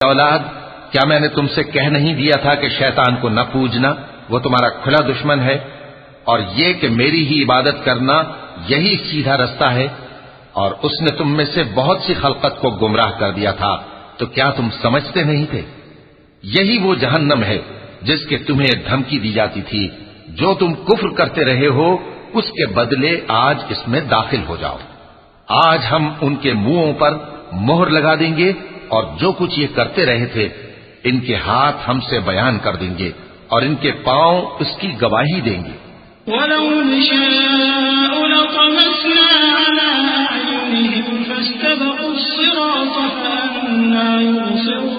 اولاد، کیا میں نے تم سے کہہ نہیں دیا تھا کہ شیطان کو نہ پوجنا، وہ تمہارا کھلا دشمن ہے، اور یہ کہ میری ہی عبادت کرنا یہی سیدھا رستہ ہے؟ اور اس نے تم میں سے بہت سی خلقت کو گمراہ کر دیا تھا، تو کیا تم سمجھتے نہیں تھے؟ یہی وہ جہنم ہے جس کے تمہیں دھمکی دی جاتی تھی، جو تم کفر کرتے رہے ہو اس کے بدلے آج اس میں داخل ہو جاؤ۔ آج ہم ان کے منہوں پر مہر لگا دیں گے، اور جو کچھ یہ کرتے رہے تھے ان کے ہاتھ ہم سے بیان کر دیں گے، اور ان کے پاؤں اس کی گواہی دیں گے۔ وَلَوْ نَشَاءُ لَطَمَسْنَا عَلَىٰ أَعْيُنِهِمْ فَاسْتَبَقُوا الصِّرَاطَ فَأَنَّىٰ يُبْصِرُونَ